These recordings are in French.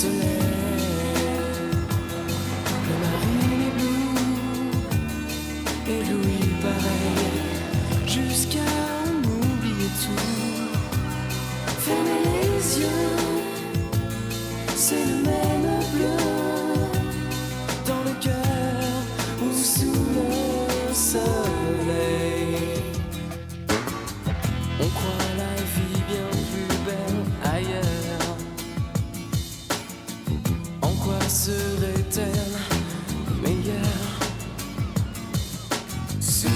soleil, le marine est bleu, ébloui pareil, jusqu'à en oublier tout. Fermez les yeux, c'est le même bleu, dans le cœur ou sous le soleil. On croit la vie bien plus belle ailleurs. En quoi serait-elle meilleure? Sous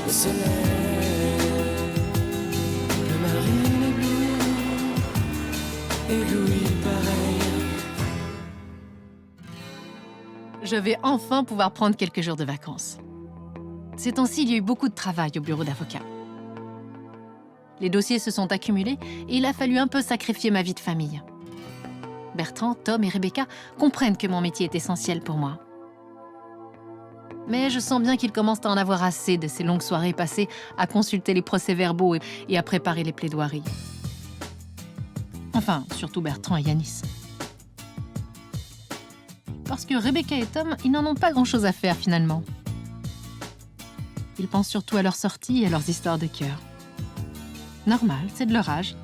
le soleil, le marine est bleu, ébloui pareil. Je vais enfin pouvoir prendre quelques jours de vacances. Ces temps-ci, il y a eu beaucoup de travail au bureau d'avocat. Les dossiers se sont accumulés et il a fallu un peu sacrifier ma vie de famille. Bertrand, Tom et Rebecca comprennent que mon métier est essentiel pour moi. Mais je sens bien qu'ils commencent à en avoir assez de ces longues soirées passées à consulter les procès-verbaux et à préparer les plaidoiries. Enfin, surtout Bertrand et Yanis. Parce que Rebecca et Tom, ils n'en ont pas grand-chose à faire finalement. Ils pensent surtout à leurs sorties et à leurs histoires de cœur. Normal, c'est de leur âge.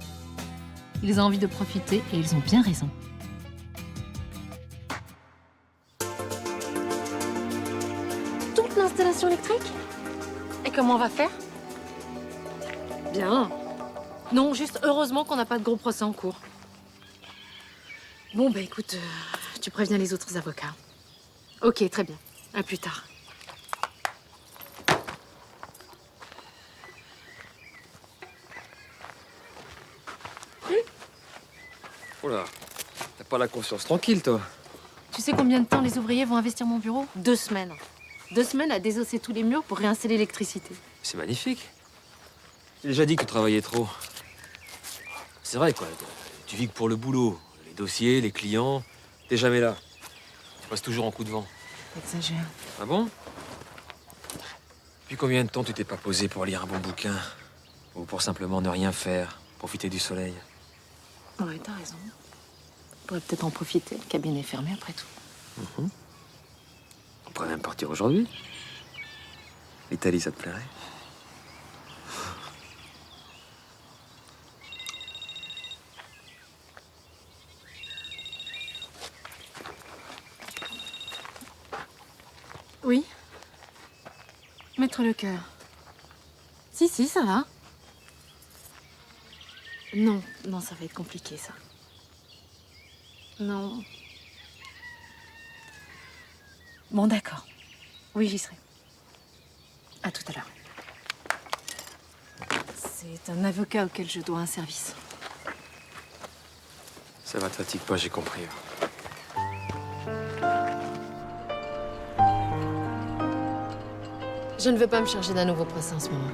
Ils ont envie de profiter et ils ont bien raison. Toute l'installation électrique? Et comment on va faire? Bien. Non, juste heureusement qu'on n'a pas de gros procès en cours. Bon, bah écoute, tu préviens les autres avocats. Ok, très bien. À plus tard. Oh là, t'as pas la conscience tranquille, toi. Tu sais combien de temps les ouvriers vont investir mon bureau? 2 semaines. 2 semaines à désosser tous les murs pour réinstaller l'électricité. C'est magnifique. J'ai déjà dit que tu travaillais trop. C'est vrai, quoi. Tu vis que pour le boulot. Les dossiers, les clients. T'es jamais là. Tu passes toujours en coup de vent. T'exagères. Ah bon? Depuis combien de temps tu t'es pas posé pour lire un bon bouquin? Ou pour simplement ne rien faire, profiter du soleil? Ouais, t'as raison. On pourrait peut-être en profiter. Le cabinet est fermé après tout. On pourrait même partir aujourd'hui. L'Italie, ça te plairait? Oui. Mettre le cœur. Si, ça va. Non, ça va être compliqué, ça. Non. Bon, d'accord. Oui, j'y serai. À tout à l'heure. C'est un avocat auquel je dois un service. Ça va, te fatigue pas, j'ai compris. Je ne veux pas me charger d'un nouveau procès en ce moment.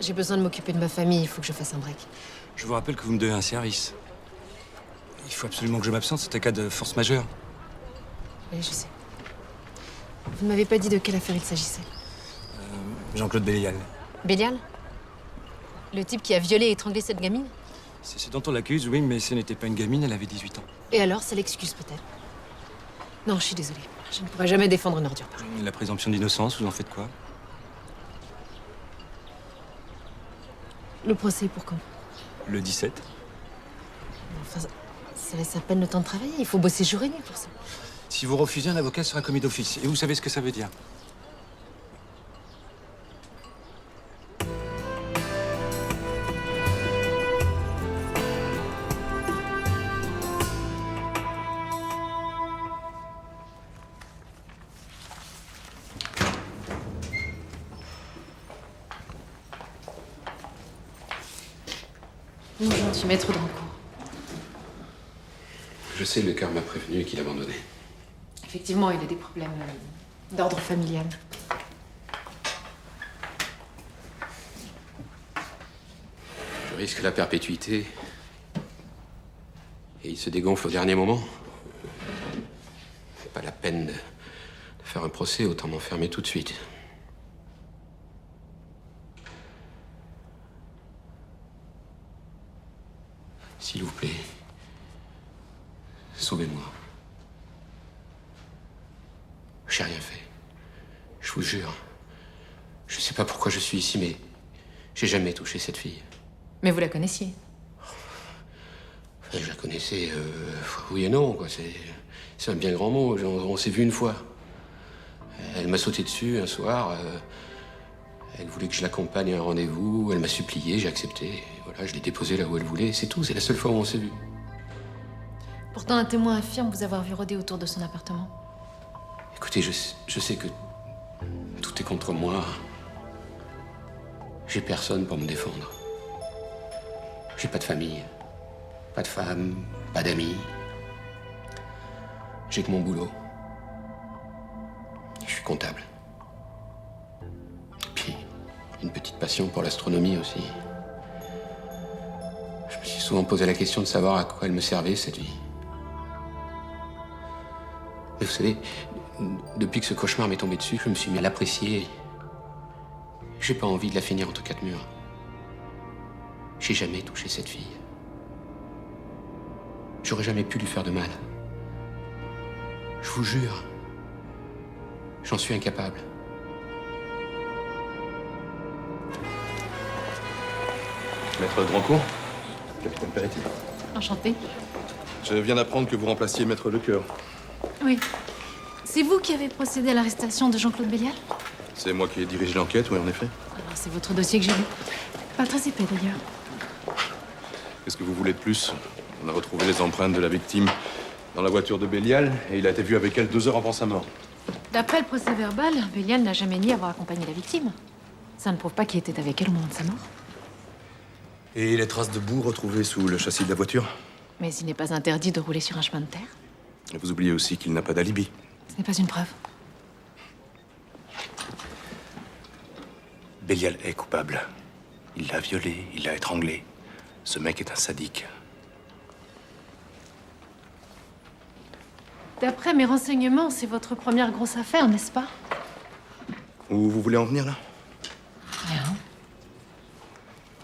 J'ai besoin de m'occuper de ma famille, il faut que je fasse un break. Je vous rappelle que vous me devez un service. Il faut absolument que je m'absente, c'est un cas de force majeure. Oui, je sais. Vous ne m'avez pas dit de quelle affaire il s'agissait. Jean-Claude Bélial. Bélial? Le type qui a violé et étranglé cette gamine? C'est ce dont on l'accuse, oui, mais ce n'était pas une gamine, elle avait 18 ans. Et alors, c'est l'excuse peut-être? Non, je suis désolée. Je ne pourrai jamais défendre une ordure pareille. La présomption d'innocence, vous en faites quoi? Le procès est pour quand? Le 17. Enfin, ça laisse à peine le temps de travailler. Il faut bosser jour et nuit pour ça. Si vous refusez, un avocat sera commis d'office. Et vous savez ce que ça veut dire? Mon gentil maître Drancourt. Je sais, le cœur m'a prévenu qu'il abandonnait. Effectivement, il a des problèmes d'ordre familial. Je risque la perpétuité. Et il se dégonfle au dernier moment. Pas la peine de faire un procès, autant m'enfermer tout de suite. S'il vous plaît, sauvez-moi. J'ai rien fait. Je vous jure. Je sais pas pourquoi je suis ici, mais j'ai jamais touché cette fille. Mais vous la connaissiez? Enfin, je la connaissais, oui et non, quoi. C'est un bien grand mot. On s'est vu une fois. Elle m'a sauté dessus un soir. Elle voulait que je l'accompagne à un rendez-vous. Elle m'a supplié, j'ai accepté. Et voilà, je l'ai déposée là où elle voulait. C'est tout, c'est la seule fois où on s'est vu. Pourtant, un témoin affirme vous avoir vu rôder autour de son appartement. Écoutez, je sais que tout est contre moi. J'ai personne pour me défendre. J'ai pas de famille, pas de femme, pas d'amis. J'ai que mon boulot. Je suis comptable. Puis, une petite passion pour l'astronomie aussi. Je me suis souvent posé la question de savoir à quoi elle me servait, cette vie. Mais vous savez, depuis que ce cauchemar m'est tombé dessus, je me suis mis à l'apprécier. J'ai pas envie de la finir entre quatre murs. J'ai jamais touché cette fille. J'aurais jamais pu lui faire de mal. Je vous jure. J'en suis incapable. Maître Drancourt, capitaine Peretti. Enchanté. Je viens d'apprendre que vous remplaciez Maître Lecœur. Oui. C'est vous qui avez procédé à l'arrestation de Jean-Claude Bélial? C'est moi qui ai dirigé l'enquête, oui, en effet. Alors, c'est votre dossier que j'ai lu. Pas très épais, d'ailleurs. Qu'est-ce que vous voulez de plus? On a retrouvé les empreintes de la victime dans la voiture de Bélial et il a été vu avec elle 2 heures avant sa mort. D'après le procès-verbal, Bélial n'a jamais nié avoir accompagné la victime. Ça ne prouve pas qu'il était avec elle au moment de sa mort. Et les traces de boue retrouvées sous le châssis de la voiture? Mais il n'est pas interdit de rouler sur un chemin de terre. Et vous oubliez aussi qu'il n'a pas d'alibi. Ce n'est pas une preuve. Bélial est coupable. Il l'a violée, il l'a étranglée. Ce mec est un sadique. D'après mes renseignements, c'est votre première grosse affaire, n'est-ce pas? Où vous voulez en venir, là? Rien.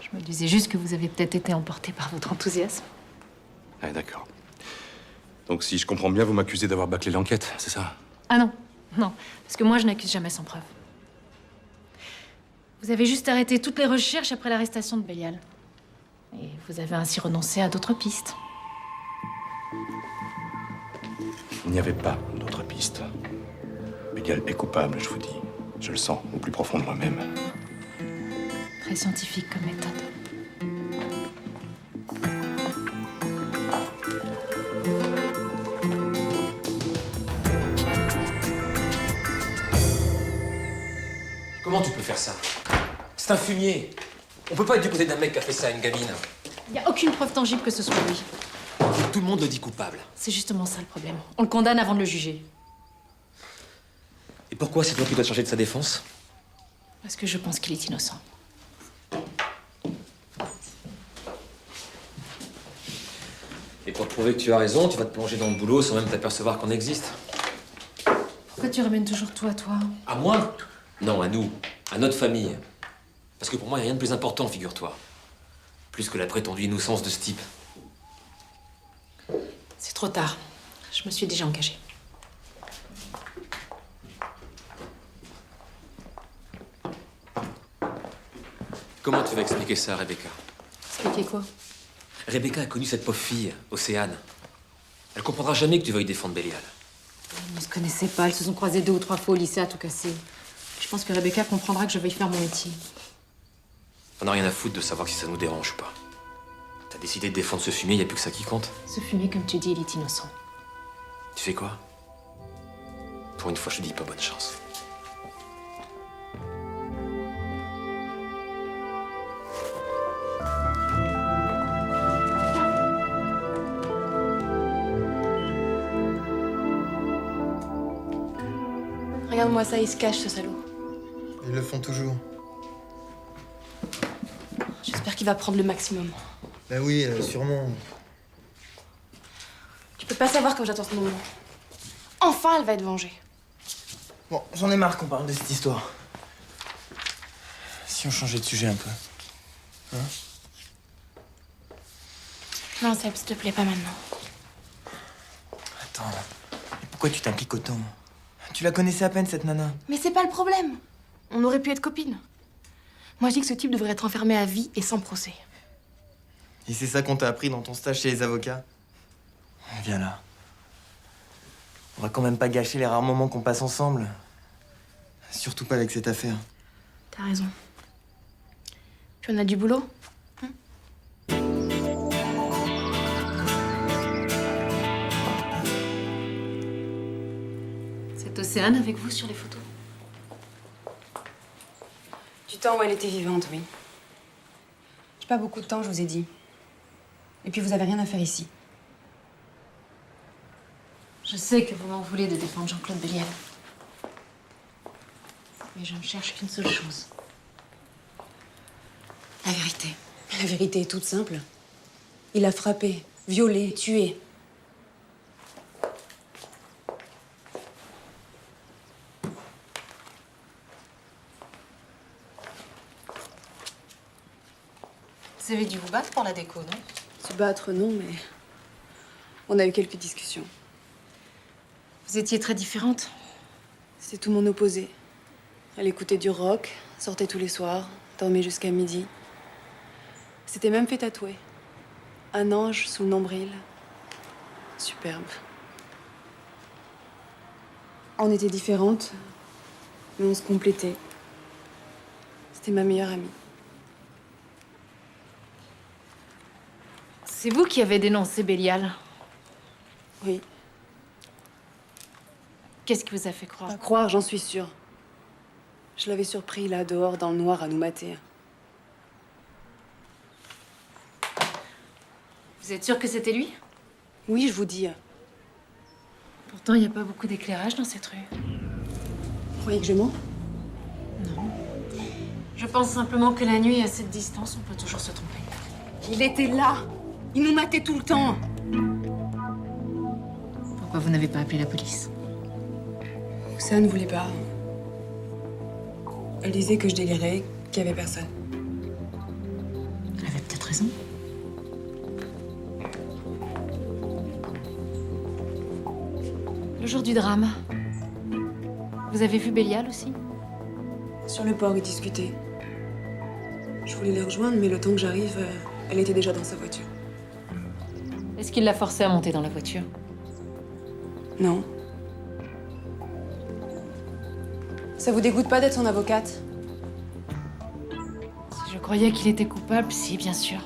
Je me disais juste que vous avez peut-être été emporté par votre enthousiasme. Ah, d'accord. Donc, si je comprends bien, vous m'accusez d'avoir bâclé l'enquête, c'est ça? Ah non, non, parce que moi je n'accuse jamais sans preuve. Vous avez juste arrêté toutes les recherches après l'arrestation de Bélial. Et vous avez ainsi renoncé à d'autres pistes. Il n'y avait pas d'autre piste. Bélial est coupable, je vous dis. Je le sens au plus profond de moi-même. Très scientifique comme méthode. Comment tu peux faire ça? C'est un fumier. On peut pas être du côté d'un mec qui a fait ça à une gamine. Il n'y a aucune preuve tangible que ce soit lui. Et tout le monde le dit coupable. C'est justement ça le problème. On le condamne avant de le juger. Et pourquoi c'est toi qui dois te charger de sa défense? Parce que je pense qu'il est innocent. Et pour te prouver que tu as raison, tu vas te plonger dans le boulot sans même t'apercevoir qu'on existe. Pourquoi tu ramènes toujours tout à toi? À moi? Non, à nous. À notre famille. Parce que pour moi, il n'y a rien de plus important, figure-toi. Plus que la prétendue innocence de ce type. C'est trop tard. Je me suis déjà engagée. Comment tu vas expliquer ça à Rebecca? Expliquez quoi? Rebecca a connu cette pauvre fille, Océane. Elle comprendra jamais que tu veuilles défendre Bélial. Ils ne se connaissaient pas. Elles se sont croisées 2 ou 3 fois au lycée à tout casser. Je pense que Rebecca comprendra que je veuille faire mon métier. On n'a rien à foutre de savoir si ça nous dérange ou pas. T'as décidé de défendre ce fumier, y a plus que ça qui compte. Ce fumier, comme tu dis, il est innocent. Tu fais quoi? Pour une fois, je te dis pas bonne chance. Regarde-moi ça, il se cache, ce salaud. Ils le font toujours. J'espère qu'il va prendre le maximum. Ben oui, sûrement. Tu peux pas savoir comme j'attends ce moment. Enfin, elle va être vengée. Bon, j'en ai marre qu'on parle de cette histoire. Si on changeait de sujet un peu. Hein? Non, Seb, s'il te plaît, pas maintenant. Attends, mais pourquoi tu t'impliques autant? Tu la connaissais à peine, cette nana. Mais c'est pas le problème. On aurait pu être copines. Moi, je dis que ce type devrait être enfermé à vie et sans procès. Et c'est ça qu'on t'a appris dans ton stage chez les avocats? Viens là. On va quand même pas gâcher les rares moments qu'on passe ensemble. Surtout pas avec cette affaire. T'as raison. Puis on a du boulot. C'est Océane avec vous sur les photos? Du temps où elle était vivante, oui. J'ai pas beaucoup de temps, je vous ai dit. Et puis vous avez rien à faire ici. Je sais que vous m'en voulez de défendre Jean-Claude Bélial. Mais je ne cherche qu'une seule chose. La vérité. La vérité est toute simple. Il a frappé, violé, tué. Vous avez dû vous battre pour la déco, non? Se battre, non, mais on a eu quelques discussions. Vous étiez très différentes. C'était tout mon opposé. Elle écoutait du rock, sortait tous les soirs, dormait jusqu'à midi. S'était même fait tatouer. Un ange sous le nombril. Superbe. On était différentes, mais on se complétait. C'était ma meilleure amie. C'est vous qui avez dénoncé Bélial. Oui. Qu'est-ce qui vous a fait croire? Pas croire, j'en suis sûre. Je l'avais surpris là, dehors, dans le noir, à nous mater. Vous êtes sûre que c'était lui? Oui, je vous dis. Pourtant, il n'y a pas beaucoup d'éclairage dans cette rue. Vous croyez que je mens? Je pense simplement que la nuit, à cette distance, on peut toujours se tromper. Il était là. Il nous matait tout le temps. Pourquoi vous n'avez pas appelé la police? Ça ne voulait pas. Elle disait que je délirais, qu'il n'y avait personne. Elle avait peut-être raison. Le jour du drame, vous avez vu Bélial aussi? Sur le port, ils discutaient. Je voulais les rejoindre, mais le temps que j'arrive, elle était déjà dans sa voiture. Est-ce qu'il l'a forcé à monter dans la voiture? Non. Ça vous dégoûte pas d'être son avocate? Si je croyais qu'il était coupable, si, bien sûr.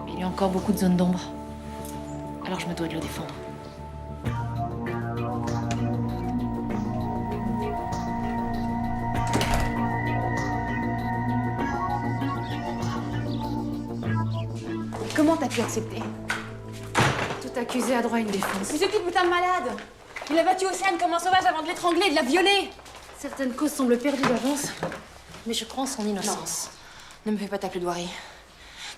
Mais il y a encore beaucoup de zones d'ombre. Alors je me dois de le défendre. Comment t'as pu accepter? Tout accusé a droit à une défense. Mais ce type putain de malade! Il a battu Océane comme un sauvage avant de l'étrangler et de la violer! Certaines causes semblent perdues d'avance, mais je crois en son innocence. Ne me fais pas ta plaidoirie.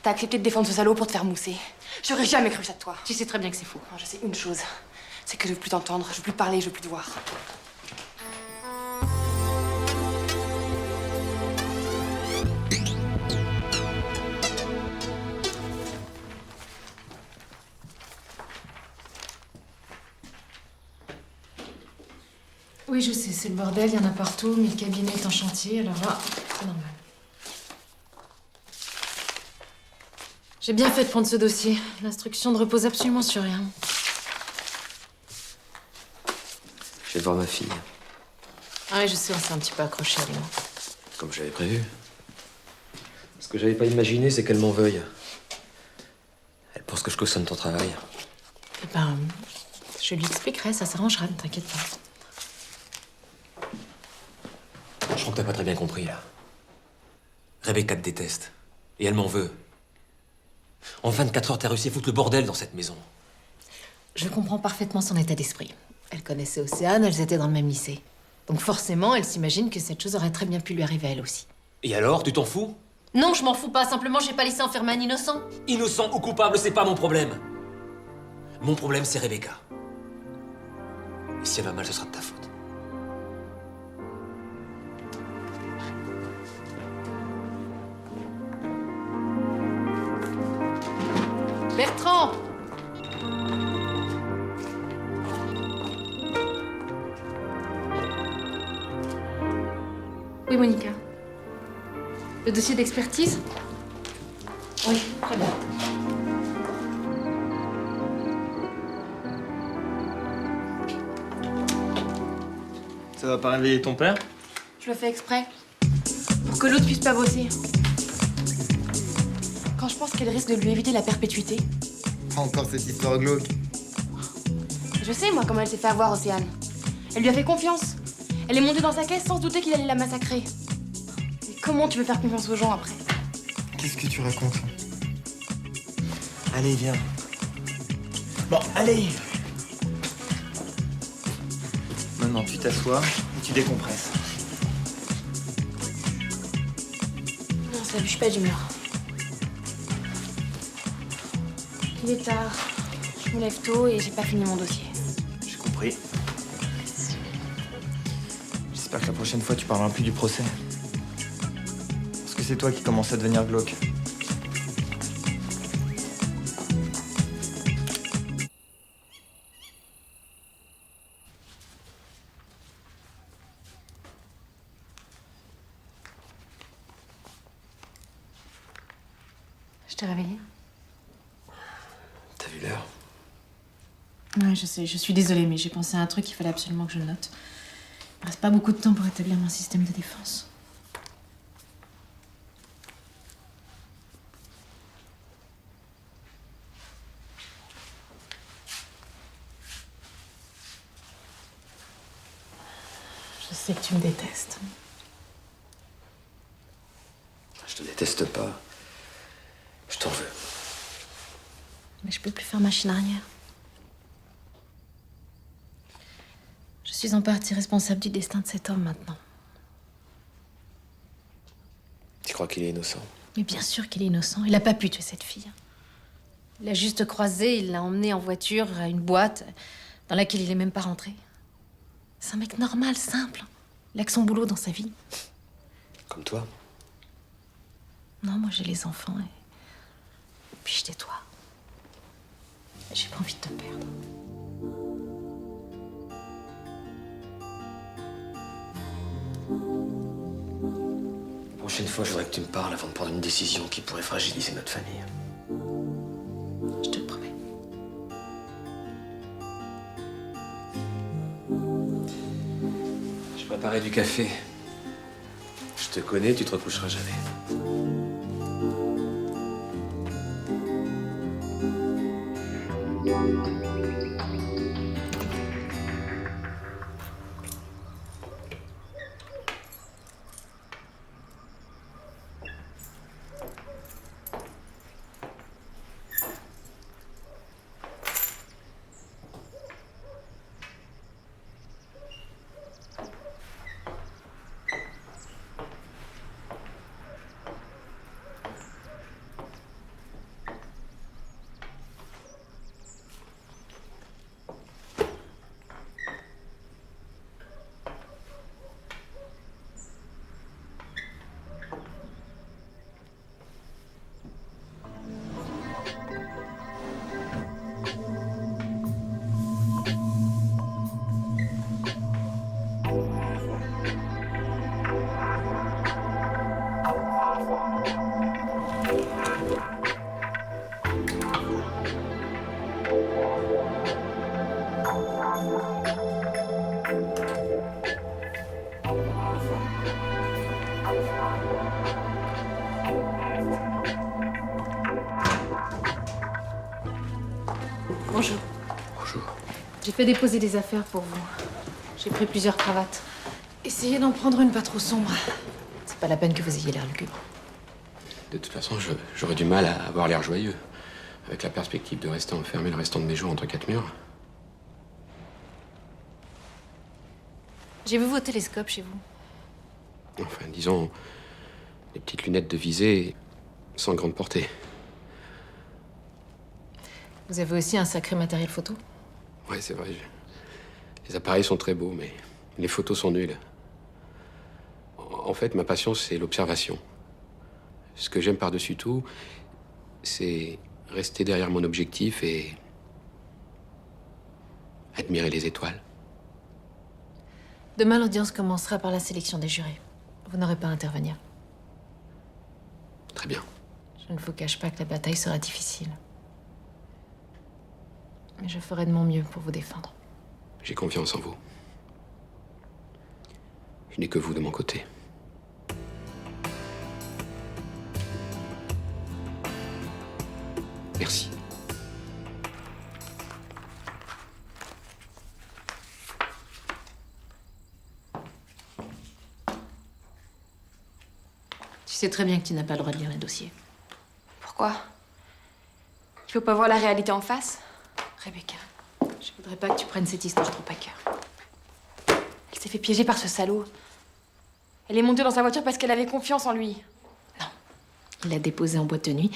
T'as accepté de défendre ce salaud pour te faire mousser. J'aurais jamais cru ça de toi. Tu sais très bien que c'est faux. Je sais une chose, c'est que je veux plus t'entendre, je veux plus parler, je veux plus te voir. Oui, je sais, c'est le bordel, il y en a partout, mais le cabinet est en chantier, alors là, c'est normal. J'ai bien fait de prendre ce dossier. L'instruction ne repose absolument sur rien. Je vais voir ma fille, Ah oui, je sais, on s'est un petit peu accroché, elle et moi. comme j'avais prévu. Ce que j'avais pas imaginé, c'est qu'elle m'en veuille. Elle pense que je cautionne ton travail. Eh ben, je lui expliquerai, ça s'arrangera, ne t'inquiète pas. Je crois que t'as pas très bien compris, là. Rebecca te déteste. Et elle m'en veut. En 24 heures, t'as réussi à foutre le bordel dans cette maison. Je comprends parfaitement son état d'esprit. Elle connaissait Océane, elles étaient dans le même lycée. Donc forcément, elle s'imagine que cette chose aurait très bien pu lui arriver à elle aussi. Et alors, tu t'en fous? Non, je m'en fous pas, simplement j'ai pas laissé enfermer un innocent. Innocent ou coupable, c'est pas mon problème. Mon problème, c'est Rebecca. Et si elle va mal, ce sera de ta faute. Bertrand! Oui, Monica. Le dossier d'expertise? Oui, très bien. Ça va pas réveiller ton père? Je le fais exprès. Pour que l'autre puisse pas bosser. Quand je pense qu'elle risque de lui éviter la perpétuité. Encore cette histoire glauque. Je sais, moi, comment elle s'est fait avoir, Océane. Elle lui a fait confiance. Elle est montée dans sa caisse sans se douter qu'il allait la massacrer. Mais comment tu veux faire confiance aux gens après? Qu'est-ce que tu racontes? Allez, viens. Bon, allez. Maintenant, tu t'assois et tu décompresses. Non, ça, je suis pas d'humeur. Il est tard. Je me lève tôt et j'ai pas fini mon dossier. J'ai compris. J'espère que la prochaine fois, tu parleras plus du procès. Parce que c'est toi qui commences à devenir glauque. Je t'ai réveillée? T'as vu l'heure? Ouais, je sais, je suis désolée, mais j'ai pensé à un truc qu'il fallait absolument que je note. Il me reste pas beaucoup de temps pour établir mon système de défense. Je sais que tu me détestes. Je te déteste pas. Je t'en veux. Mais je peux plus faire machine arrière. Je suis en partie responsable du destin de cet homme maintenant. Tu crois qu'il est innocent? Mais bien sûr qu'il est innocent. Il a pas pu tuer cette fille. Il l'a juste croisée, il l'a emmenée en voiture à une boîte dans laquelle il est même pas rentré. C'est un mec normal, simple. Il a que son boulot dans sa vie. Comme toi? Non, moi j'ai les enfants et puis je tais-toi. J'ai pas envie de te perdre. La prochaine fois, je voudrais que tu me parles avant de prendre une décision qui pourrait fragiliser notre famille. Je te le promets. Je préparais du café. Je te connais, tu te recoucheras jamais. Bonjour. Bonjour. J'ai fait déposer des affaires pour vous. J'ai pris plusieurs cravates. Essayez d'en prendre une pas trop sombre. C'est pas la peine que vous ayez l'air lugubre. De toute façon, j'aurais du mal à avoir l'air joyeux, avec la perspective de rester enfermé le restant de mes jours entre quatre murs. J'ai vu vos télescopes chez vous. Enfin, disons, des petites lunettes de visée sans grande portée. Vous avez aussi un sacré matériel photo. Ouais, c'est vrai. Les appareils sont très beaux, mais les photos sont nulles. En fait, ma passion, c'est l'observation. Ce que j'aime par-dessus tout, c'est rester derrière mon objectif et admirer les étoiles. Demain, l'audience commencera par la sélection des jurés. Vous n'aurez pas à intervenir. Très bien. Je ne vous cache pas que la bataille sera difficile. Mais je ferai de mon mieux pour vous défendre. J'ai confiance en vous. Je n'ai que vous de mon côté. Merci. Tu sais très bien que tu n'as pas le droit de lire les dossiers. Pourquoi? Il faut pas voir la réalité en face? Rebecca, je voudrais pas que tu prennes cette histoire trop à cœur. Elle s'est fait piéger par ce salaud. Elle est montée dans sa voiture parce qu'elle avait confiance en lui. Il l'a déposée en boîte de nuit.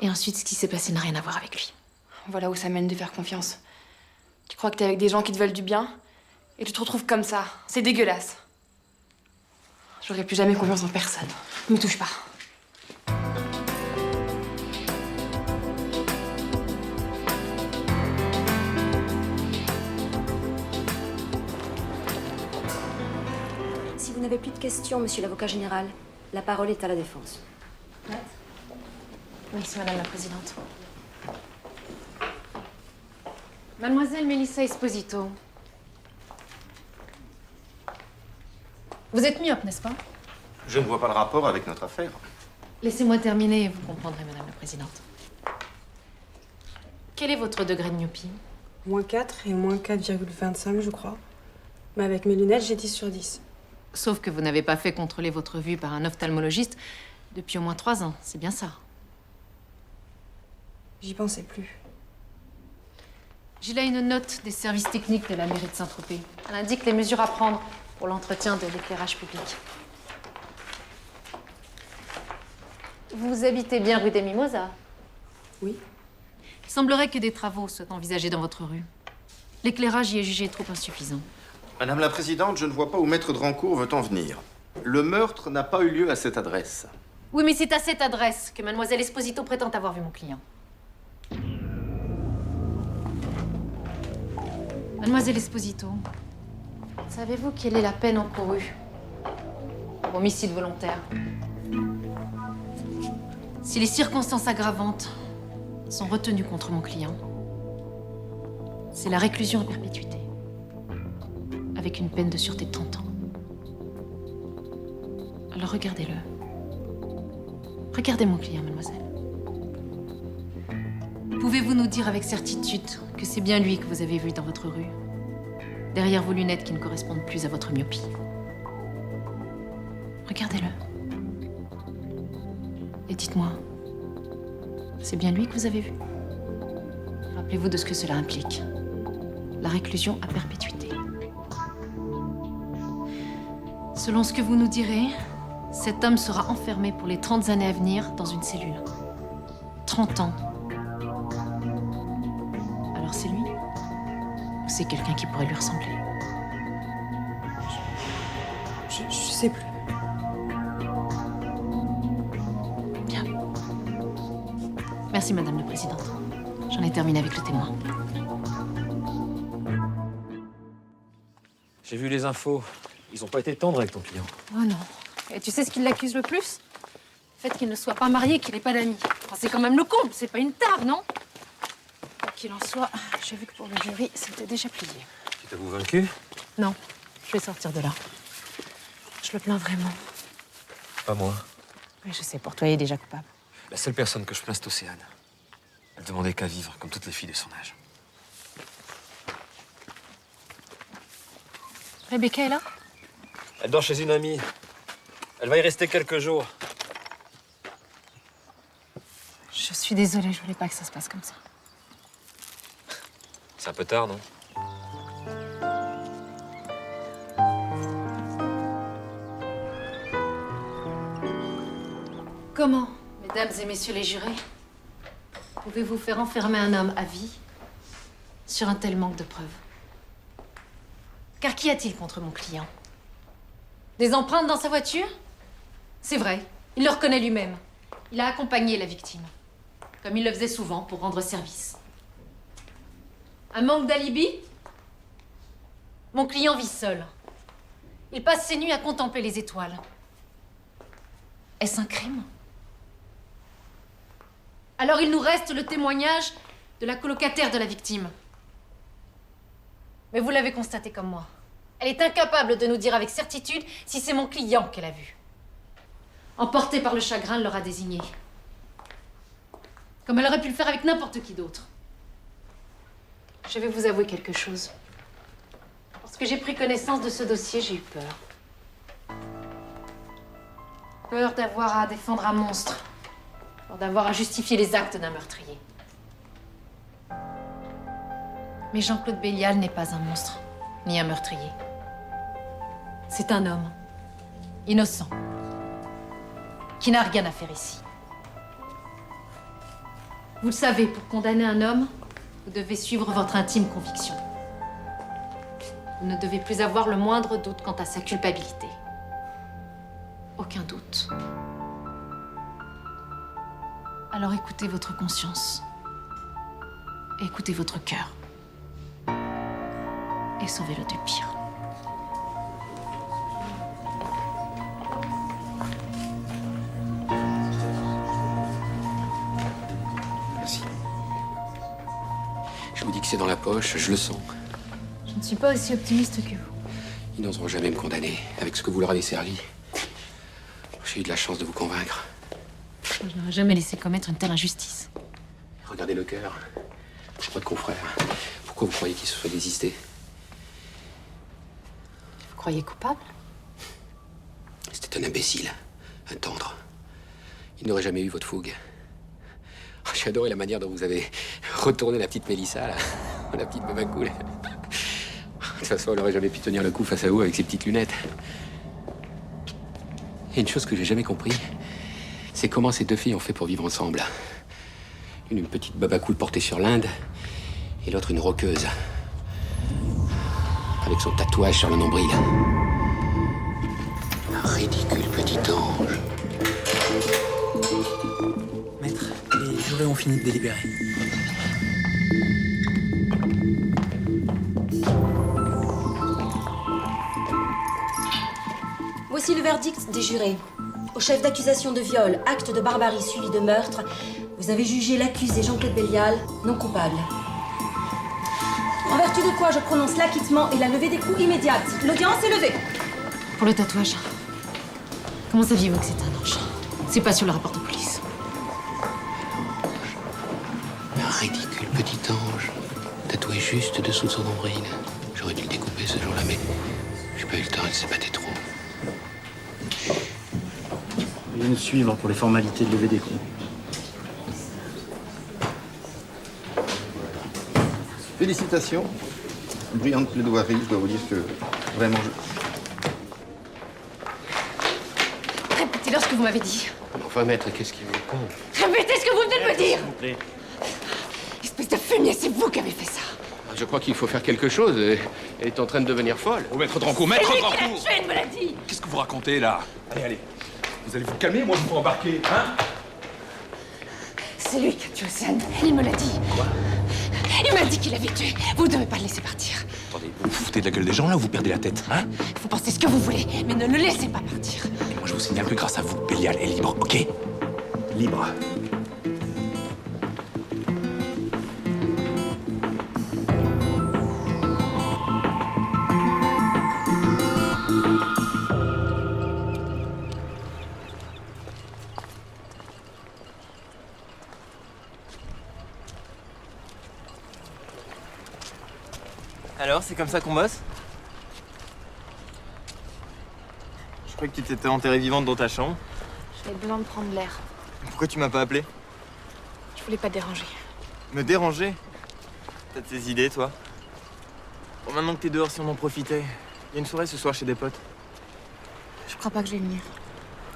Et ensuite, ce qui s'est passé n'a rien à voir avec lui. Voilà où ça mène de faire confiance. Tu crois que t'es avec des gens qui te veulent du bien et tu te retrouves comme ça. C'est dégueulasse. J'aurais plus jamais confiance en personne. Ne me touche pas. Si vous n'avez plus de questions, monsieur l'avocat général, la parole est à la défense. Merci, Madame la Présidente. Mademoiselle Melissa Esposito. Vous êtes myope, n'est-ce pas? Je ne vois pas le rapport avec notre affaire. Laissez-moi terminer et vous comprendrez, Madame la Présidente. Quel est votre degré de myopie? -4 et -4,25, je crois. Mais avec mes lunettes, j'ai 10 sur 10. Sauf que vous n'avez pas fait contrôler votre vue par un ophtalmologiste depuis au moins 3 ans, c'est bien ça? J'y pensais plus. J'ai là une note des services techniques de la mairie de Saint-Tropez. Elle indique les mesures à prendre pour l'entretien de l'éclairage public. Vous habitez bien rue des Mimosas? Oui. Il semblerait que des travaux soient envisagés dans votre rue. L'éclairage y est jugé trop insuffisant. Madame la Présidente, je ne vois pas où Maître Drancourt veut en venir. Le meurtre n'a pas eu lieu à cette adresse. Oui, mais c'est à cette adresse que Mademoiselle Esposito prétend avoir vu mon client. Mademoiselle Esposito, savez-vous quelle est la peine encourue pour homicide volontaire? Si les circonstances aggravantes sont retenues contre mon client, c'est la réclusion à perpétuité, avec une peine de sûreté de 30 ans. Alors regardez-le. Regardez mon client, mademoiselle. Pouvez-vous nous dire avec certitude que c'est bien lui que vous avez vu dans votre rue, derrière vos lunettes qui ne correspondent plus à votre myopie? Regardez-le. Et dites-moi, c'est bien lui que vous avez vu? Rappelez-vous de ce que cela implique. La réclusion à perpétuité. Selon ce que vous nous direz, cet homme sera enfermé pour les 30 années à venir dans une cellule. 30 ans. Alors c'est lui? Ou c'est quelqu'un qui pourrait lui ressembler? Je sais plus. Bien. Merci, Madame la Présidente. J'en ai terminé avec le témoin. J'ai vu les infos. Ils ont pas été tendres avec ton client. Oh non. Et tu sais ce qui l'accuse le plus? Le fait qu'il ne soit pas marié, qu'il n'ait pas d'amis. Enfin, c'est quand même le comble, c'est pas une tare, non? Quoi qu'il en soit, j'ai vu que pour le jury, c'était déjà plié. Tu t'avoues vaincu? Non, je vais sortir de là. Je le plains vraiment. Pas moi. Oui, je sais, pour toi, il est déjà coupable. La seule personne que je plains, c'est Océane. Elle demandait qu'à vivre, comme toutes les filles de son âge. Rebecca est là? Elle dort chez une amie. Elle va y rester quelques jours. Je suis désolée, je voulais pas que ça se passe comme ça. C'est un peu tard, non? Comment, mesdames et messieurs les jurés, pouvez-vous faire enfermer un homme à vie sur un tel manque de preuves? Car qu'y a-t-il contre mon client? Des empreintes dans sa voiture? C'est vrai, il le reconnaît lui-même. Il a accompagné la victime, comme il le faisait souvent pour rendre service. Un manque d'alibi? Mon client vit seul. Il passe ses nuits à contempler les étoiles. Est-ce un crime? Alors il nous reste le témoignage de la colocataire de la victime. Mais vous l'avez constaté comme moi. Elle est incapable de nous dire avec certitude si c'est mon client qu'elle a vu. Emportée par le chagrin, elle l'aura désigné. Comme elle aurait pu le faire avec n'importe qui d'autre. Je vais vous avouer quelque chose. Lorsque j'ai pris connaissance de ce dossier, j'ai eu peur. Peur d'avoir à défendre un monstre. Peur d'avoir à justifier les actes d'un meurtrier. Mais Jean-Claude Bélial n'est pas un monstre, ni un meurtrier. C'est un homme, innocent, qui n'a rien à faire ici. Vous le savez, pour condamner un homme, vous devez suivre votre intime conviction. Vous ne devez plus avoir le moindre doute quant à sa culpabilité. Aucun doute. Alors écoutez votre conscience. Écoutez votre cœur. Et sauvez-le du pire. Merci. Je vous dis que c'est dans la poche, je le sens. Je ne suis pas aussi optimiste que vous. Ils n'oseront jamais me condamner avec ce que vous leur avez servi. J'ai eu de la chance de vous convaincre. Je n'aurais jamais laissé commettre une telle injustice. Regardez le cœur. Votre confrère. Pourquoi vous croyez qu'il se soit désisté? Vous croyez coupable? C'était un imbécile. Un tendre. Il n'aurait jamais eu votre fougue. Oh, j'ai adoré la manière dont vous avez retourné la petite Mélissa, là. La petite Babacool. De toute façon, elle n'aurait jamais pu tenir le coup face à vous avec ses petites lunettes. Il y a une chose que j'ai jamais compris, c'est comment ces deux filles ont fait pour vivre ensemble. Une petite Babacool portée sur l'Inde, et l'autre une roqueuse. Avec son tatouage sur le nombril. Un ridicule petit ange. Maître, les jurés ont fini de délibérer. Voici le verdict des jurés. Au chef d'accusation de viol, acte de barbarie suivi de meurtre, vous avez jugé l'accusé Jean-Claude Bélial non coupable. En vertu de quoi je prononce l'acquittement et la levée des coups immédiate. L'audience est levée. Pour le tatouage, comment saviez-vous que c'était un ange? C'est pas sur le rapport de police. Un ridicule petit ange, tatoué juste dessous de son nombril. J'aurais dû le découper ce jour-là, mais j'ai pas eu le temps, il s'est battu trop. Veuillez nous suivre pour les formalités de levée des coups. Félicitations. Brillante plaidoirie, je dois vous dire que vraiment Répétez-leur ce que vous m'avez dit. Enfin, maître, qu'est-ce qui vous compte? Répétez ce que vous venez de me dire. S'il vous plaît. Espèce de fumier, c'est vous qui avez fait ça. Je crois qu'il faut faire quelque chose. Elle est en train de devenir folle. Oh, maître Drancourt, maître C'est lui qui l'a Drancourt! tué, il me l'a dit. Qu'est-ce que vous racontez, là? Allez, allez. Vous allez vous calmer, moi je vous embarquer, hein? C'est lui qui a tué Océane. Il me l'a dit. Quoi? Il m'a dit qu'il avait tué. Vous ne devez pas le laisser partir. Attendez, vous vous foutez de la gueule des gens, là, ou vous perdez la tête, hein? Vous pensez ce que vous voulez, mais ne le laissez pas partir. Et moi, je vous signale que grâce à vous, Bélial est libre, ok? Libre. Alors, c'est comme ça qu'on bosse? Je croyais que tu t'étais enterrée vivante dans ta chambre. J'avais besoin de prendre l'air. Pourquoi tu m'as pas appelé? Je voulais pas te déranger. Me déranger? T'as de ces idées, toi? Bon, maintenant que t'es dehors, si on en profitait. Il y a une soirée ce soir chez des potes. Je crois pas que je vais venir.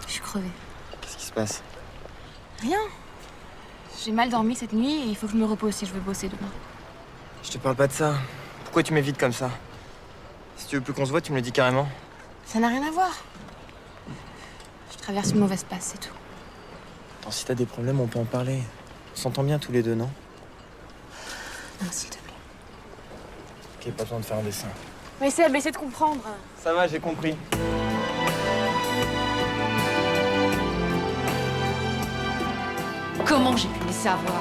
Je suis crevée. Qu'est-ce qui se passe? Rien. J'ai mal dormi cette nuit et il faut que je me repose si je veux bosser demain. Je te parle pas de ça. Pourquoi tu m'évites comme ça? Si tu veux plus qu'on se voit, tu me le dis carrément. Ça n'a rien à voir. Je traverse une mauvaise passe, c'est tout. Attends, si t'as des problèmes, on peut en parler. On s'entend bien tous les deux, non? Non, s'il te plaît. Ok, pas besoin de faire un dessin. Mais Seb, essaie de comprendre. Ça va, j'ai compris. Comment j'ai pu me laisser avoir?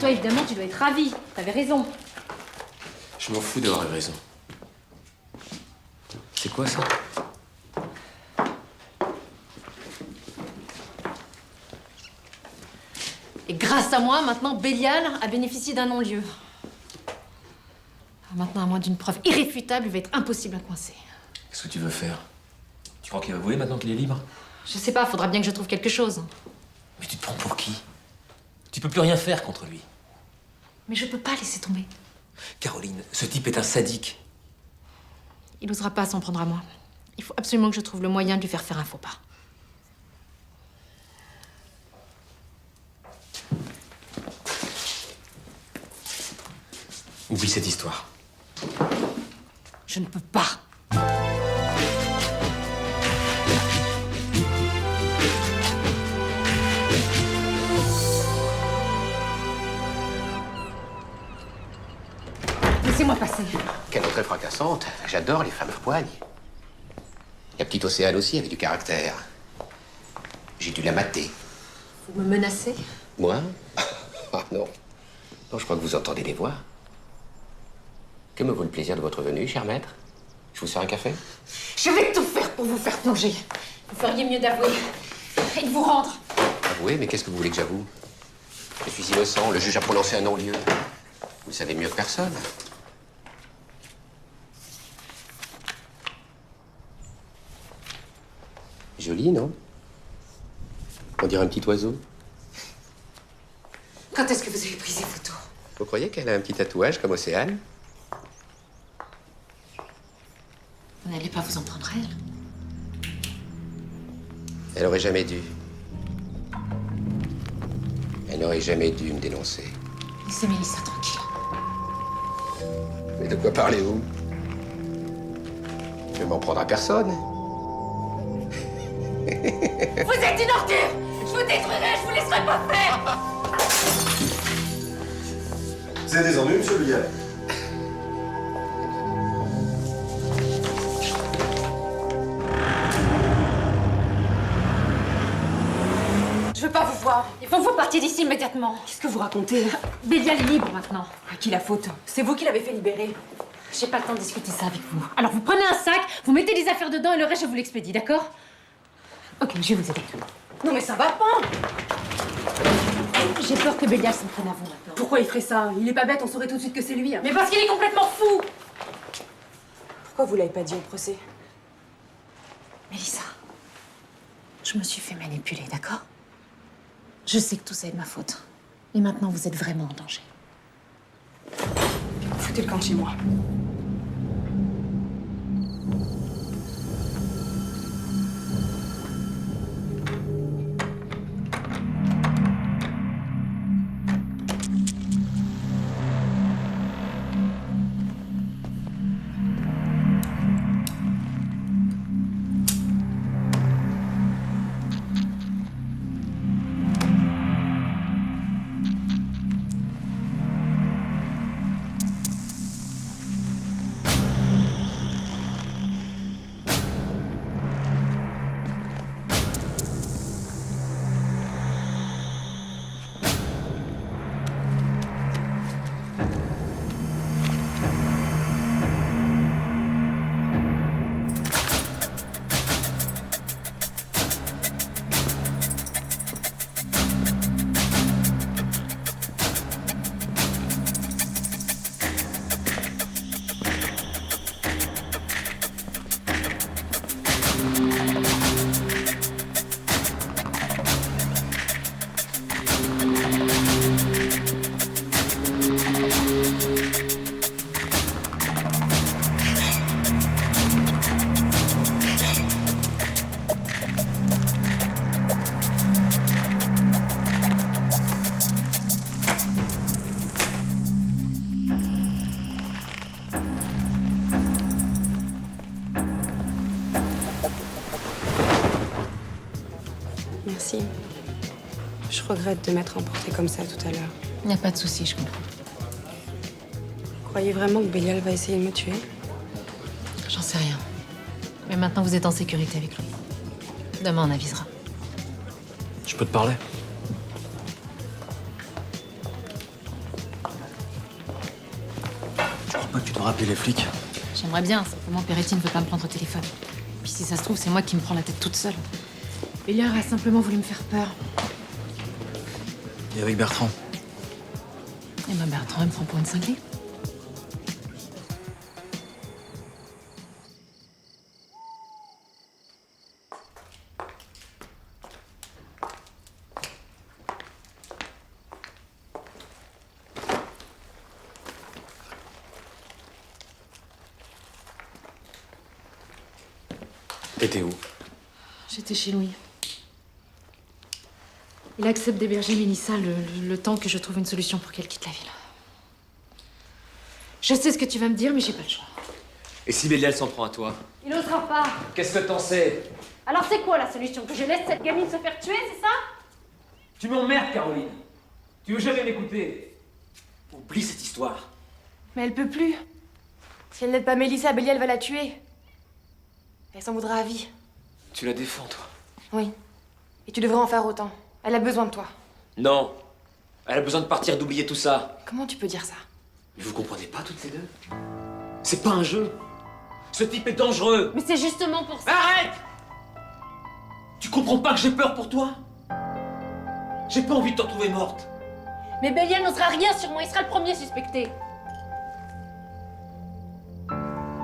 Toi, évidemment, tu dois être ravi. T'avais raison. Je m'en fous d'avoir eu raison. C'est quoi ça? Et grâce à moi, maintenant, Bélial a bénéficié d'un non-lieu. Maintenant, à moins d'une preuve irréfutable, il va être impossible à coincer. Qu'est-ce que tu veux faire? Tu crois qu'il va avouer maintenant qu'il est libre? Je sais pas, faudra bien que je trouve quelque chose. Mais tu te prends pour qui? Tu peux plus rien faire contre lui. Mais je peux pas laisser tomber. Caroline, ce type est un sadique. Il n'osera pas s'en prendre à moi. Il faut absolument que je trouve le moyen de lui faire faire un faux pas. Oublie cette histoire. Je ne peux pas. Laissez-moi passer. Quelle entrée fracassante. J'adore les femmes à poigne. La petite Océane aussi avait du caractère. J'ai dû la mater. Vous me menacez? Moi? Ah non. Non, je crois que vous entendez des voix. Que me vaut le plaisir de votre venue, cher maître? Je vous sers un café? Je vais tout faire pour vous faire plonger. Vous feriez mieux d'avouer et de vous rendre. Avouez, mais qu'est-ce que vous voulez que j'avoue? Je suis innocent, le juge a prononcé un non-lieu. Vous le savez mieux que personne. Joli, non? On dirait un petit oiseau. Quand est-ce que vous avez pris ces photos? Vous croyez qu'elle a un petit tatouage comme Océane? Vous n'allez pas vous en prendre à elle? Elle aurait jamais dû. Elle n'aurait jamais dû me dénoncer. Laissez Mélissa tranquille. Mais de quoi parlez-vous? Je vais m'en prendre à personne. Vous êtes une ordure! Je vous détruirai, je vous laisserai pas faire! Vous avez des ennuis, monsieur Bélial? Je veux pas vous voir. Il faut que vous partiez d'ici immédiatement. Qu'est-ce que vous racontez? Bélial est libre maintenant. À qui la faute? C'est vous qui l'avez fait libérer. J'ai pas le temps de discuter ça avec vous. Alors vous prenez un sac, vous mettez des affaires dedans et le reste je vous l'expédie, d'accord? Ok, je vais vous aider. Non mais ça va pas! J'ai peur que Bélial s'en prenne à vous maintenant. Pourquoi il ferait ça? Il est pas bête, on saurait tout de suite que c'est lui. Mais parce qu'il est complètement fou! Pourquoi vous l'avez pas dit au procès? Mélissa, je me suis fait manipuler, d'accord? Je sais que tout ça est de ma faute. Et maintenant, vous êtes vraiment en danger. Foutez le camp de chez moi. Merci. Je regrette de m'être emportée comme ça tout à l'heure. Il n'y a pas de souci, je comprends. Vous croyez vraiment que Bélial va essayer de me tuer? J'en sais rien. Mais maintenant, vous êtes en sécurité avec lui. Demain, on avisera. Je peux te parler? crois pas que tu dois rappeler les flics. J'aimerais bien, simplement Peretti ne veut pas me prendre au téléphone. Puis si ça se trouve, c'est moi qui me prends la tête toute seule. Béliard a simplement voulu me faire peur. Et avec Bertrand? Et ma Bertrand, elle me prend pour une cinglée. T'étais où? J'étais chez Louis. Il accepte d'héberger Mélissa le temps que je trouve une solution pour qu'elle quitte la ville. Je sais ce que tu vas me dire, mais j'ai pas le choix. Et si Bélial s'en prend à toi? Il n'osera pas. Qu'est-ce que t'en sais? Alors c'est quoi la solution? Que je laisse cette gamine se faire tuer, c'est ça? Tu m'emmerdes, Caroline. Tu veux jamais m'écouter. Oublie cette histoire. Mais elle peut plus. Si elle n'aide pas Mélissa, Bélial va la tuer. Elle s'en voudra à vie. Tu la défends, toi? Oui. Et tu devrais en faire autant. Elle a besoin de toi. Non. Elle a besoin de partir, d'oublier tout ça. Comment tu peux dire ça? Mais vous comprenez pas, toutes ces deux? C'est pas un jeu. Ce type est dangereux. Mais c'est justement pour ça. Arrête! Tu comprends pas que j'ai peur pour toi? J'ai pas envie de te retrouver morte. Mais Bélial n'osera rien sur moi, il sera le premier suspecté.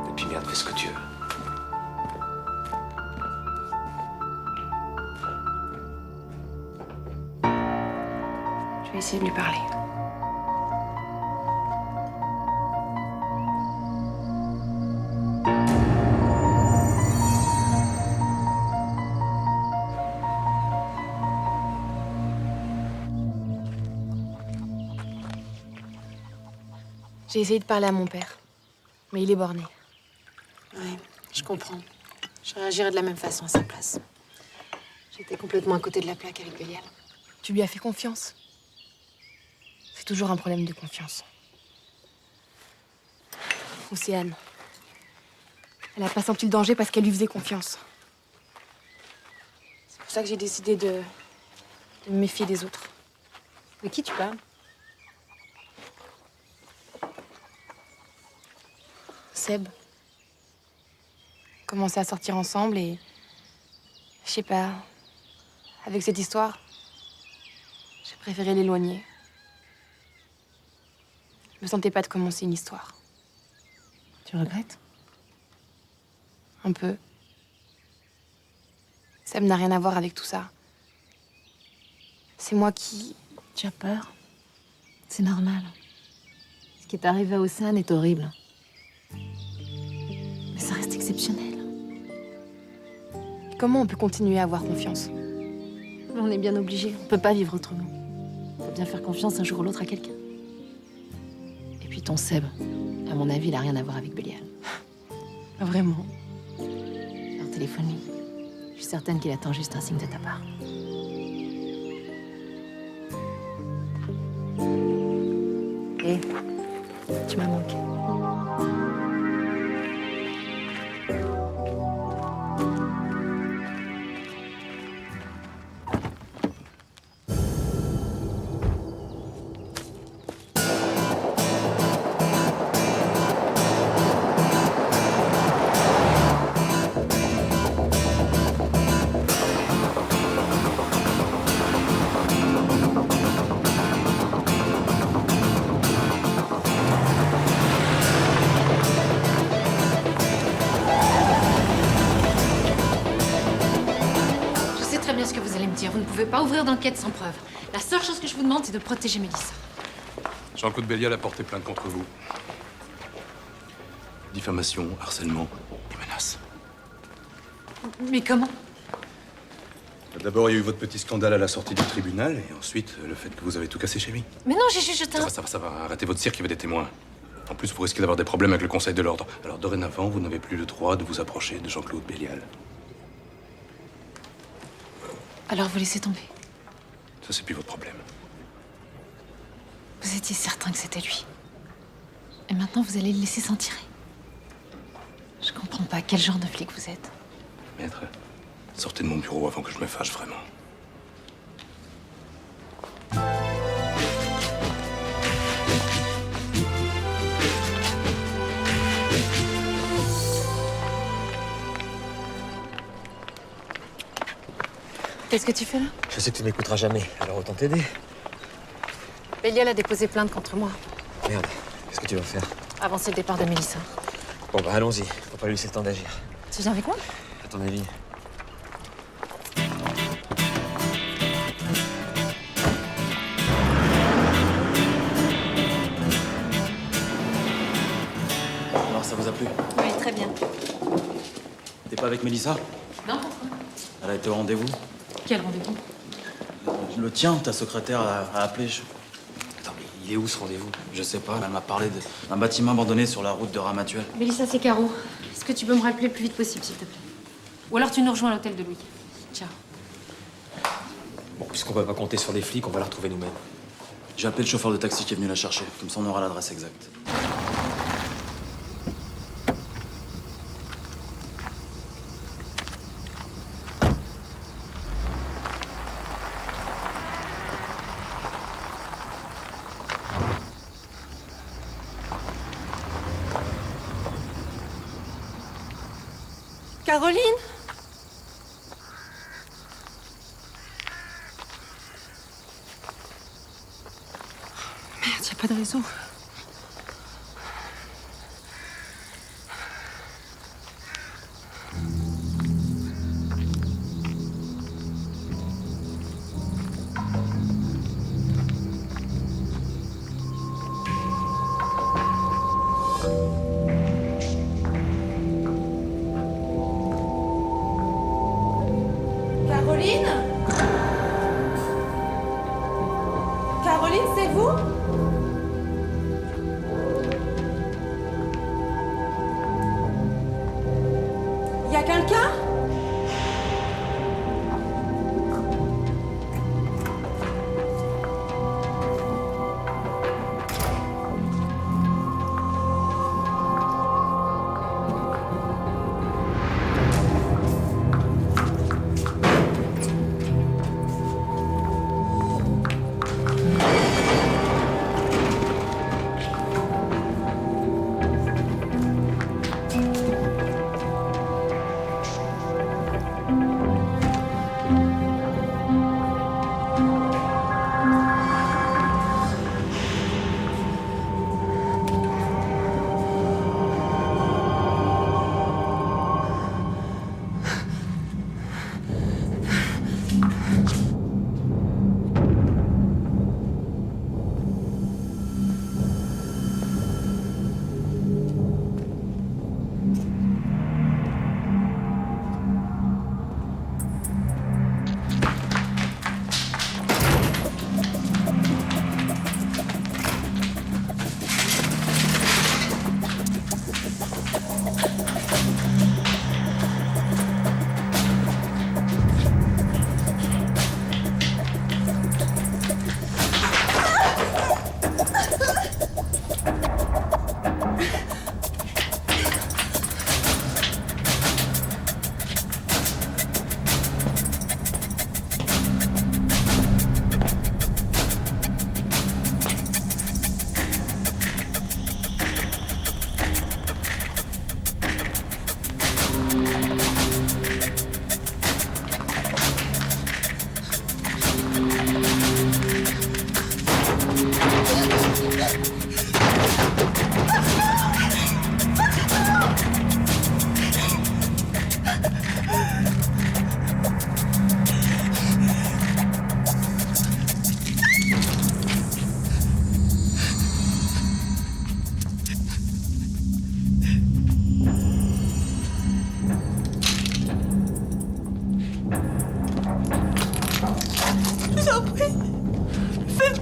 Et puis merde, fais ce que tu veux. Je vais essayer de lui parler. J'ai essayé de parler à mon père, mais il est borné. Ouais, je comprends. Je réagirais de la même façon à sa place. J'étais complètement à côté de la plaque avec Bélial. Tu lui as fait confiance. C'est toujours un problème de confiance. Océane. Elle n'a pas senti le danger parce qu'elle lui faisait confiance. C'est pour ça que j'ai décidé de me méfier des autres. De qui tu parles? Seb. Commencer à sortir ensemble et... Je sais pas... Avec cette histoire, j'ai préféré l'éloigner. Je me sentais pas de commencer une histoire. Tu regrettes? Un peu. Seb n'a rien à voir avec tout ça. C'est moi qui... Tu as peur? C'est normal. Ce qui est arrivé à Océane est horrible. Mais ça reste exceptionnel. Comment on peut continuer à avoir confiance? On est bien obligé. On peut pas vivre autrement. Faut bien faire confiance un jour ou l'autre à quelqu'un. Et puis ton Seb, à mon avis, il a rien à voir avec Bélial. Vraiment? Alors téléphone-lui. Je suis certaine qu'il attend juste un signe de ta part. Et tu m'as manqué. Vous ne pouvez pas ouvrir d'enquête sans preuve. La seule chose que je vous demande, c'est de protéger Mélissa. Jean-Claude Bélial a porté plainte contre vous. Diffamation, harcèlement et menaces. Mais comment? D'abord, il y a eu votre petit scandale à la sortie du tribunal, et ensuite, le fait que vous avez tout cassé chez lui. Mais non, j'ai juste jeté un... Ça va. Arrêtez votre cirque, il y avait des témoins. En plus, vous risquez d'avoir des problèmes avec le Conseil de l'Ordre. Alors, dorénavant, vous n'avez plus le droit de vous approcher de Jean-Claude Bélial. Alors vous laissez tomber. Ça, c'est plus votre problème. Vous étiez certain que c'était lui. Et maintenant, vous allez le laisser s'en tirer. Je comprends pas quel genre de flic vous êtes. Maître, sortez de mon bureau avant que je me fâche vraiment. Qu'est-ce que tu fais là? Je sais que tu m'écouteras jamais, alors autant t'aider. Bélial a déposé plainte contre moi. Merde, qu'est-ce que tu vas faire? Avancer le départ de Mélissa. Bon bah allons-y, faut pas lui laisser le temps d'agir. Tu viens avec moi? À ton avis? Alors, ça vous a plu? Oui, très bien. T'es pas avec Mélissa? Non, pourquoi? Elle a été au rendez-vous. Quel rendez-vous? Le tien, ta secrétaire a appelé. Attends, mais il est où ce rendez-vous? Je sais pas, elle m'a parlé d'un bâtiment abandonné sur la route de Ramatuelle. Mélissa, c'est Caro. Est-ce que tu peux me rappeler le plus vite possible, s'il te plaît? Ou alors tu nous rejoins à l'hôtel de Louis. Ciao. Bon, puisqu'on peut pas compter sur des flics, on va la retrouver nous-mêmes. J'ai appelé le chauffeur de taxi qui est venu la chercher. Comme ça, on aura l'adresse exacte. Caroline? Merde, y a pas de réseau. Caroline? Caroline, c'est vous? Y a quelqu'un?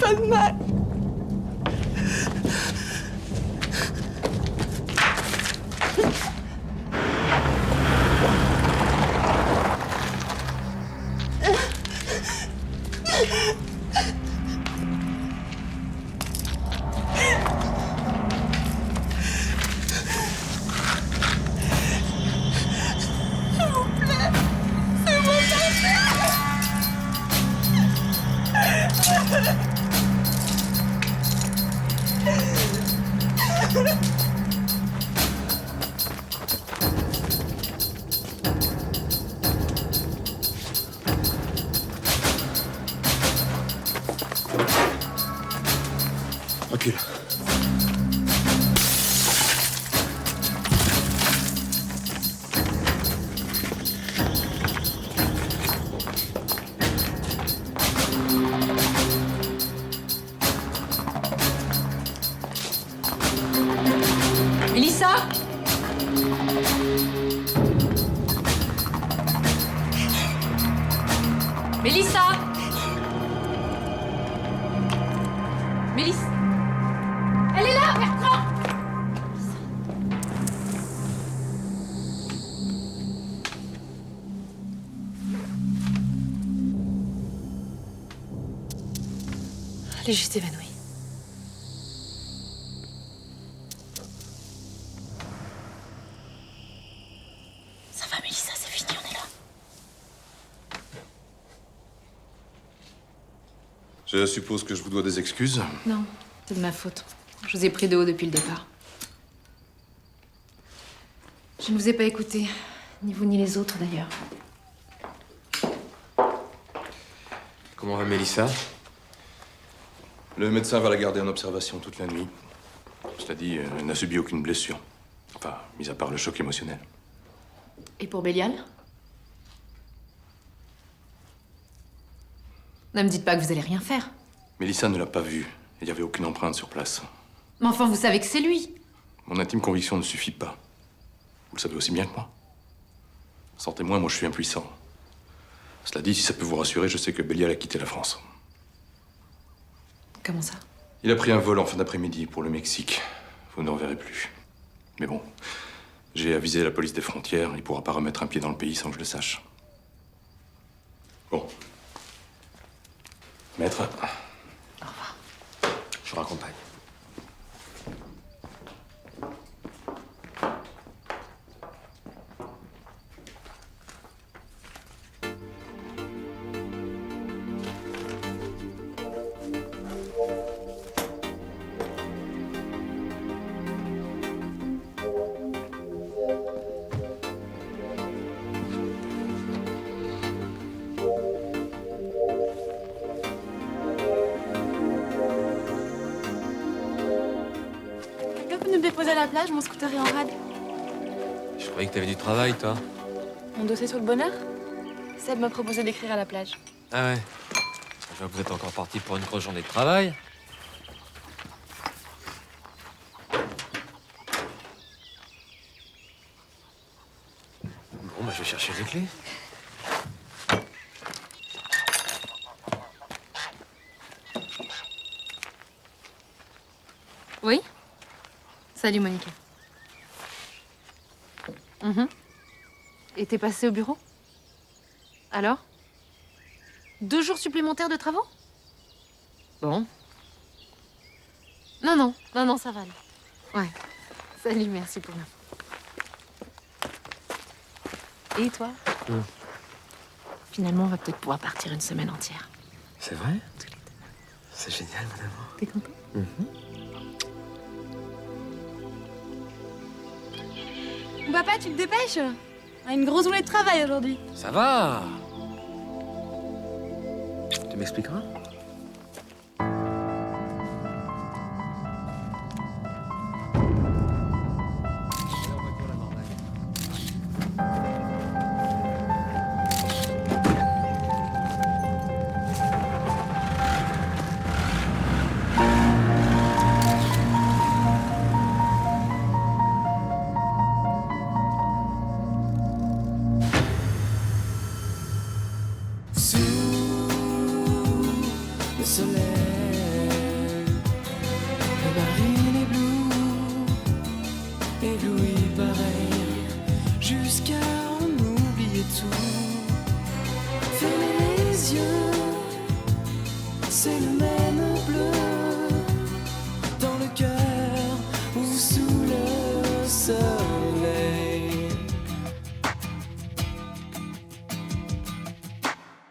pas de mal. Recule. Mélissa? Mélissa? Mélissa? Elle est là, Bertrand! Elle est juste évanouie. Ça va, Mélissa, c'est fini, on est là. Je suppose que je vous dois des excuses. Non, c'est de ma faute. Je vous ai pris de haut depuis le départ. Je ne vous ai pas écouté, ni vous ni les autres d'ailleurs. Comment va Mélissa? Le médecin va la garder en observation toute la nuit. Cela dit, elle n'a subi aucune blessure. Enfin, mis à part le choc émotionnel. Et pour Bélial? Ne me dites pas que vous allez rien faire. Mélissa ne l'a pas vu. Il n'y avait aucune empreinte sur place. Mais enfin, vous savez que c'est lui. Mon intime conviction ne suffit pas. Vous le savez aussi bien que moi. Sans témoin, moi je suis impuissant. Cela dit, si ça peut vous rassurer, je sais que Bélial a quitté la France. Comment ça? Il a pris un vol en fin d'après-midi pour le Mexique. Vous ne le reverrez plus. Mais bon, j'ai avisé la police des frontières. Il ne pourra pas remettre un pied dans le pays sans que je le sache. Bon. Maître. Au revoir. Je vous raccompagne. Quelqu'un peut nous déposer à la plage, mon scooter est en rade. Je croyais que t'avais du travail, toi. Mon dossier sur le bonheur? Seb m'a proposé d'écrire à la plage. Ah ouais. Je vois que vous êtes encore parti pour une grosse journée de travail. Bon, bah, je vais chercher les clés. Oui? Salut, Monica. Et t'es passé au bureau? Alors? 2 jours supplémentaires de travaux? Bon. Non, ça va aller. Ouais. Salut, merci pour l'info. Et toi? Finalement, on va peut-être pouvoir partir une semaine entière. C'est vrai? C'est génial, mon amour. T'es content? Papa, tu te dépêches? On a une grosse journée de travail aujourd'hui. Ça va. Tu m'expliqueras?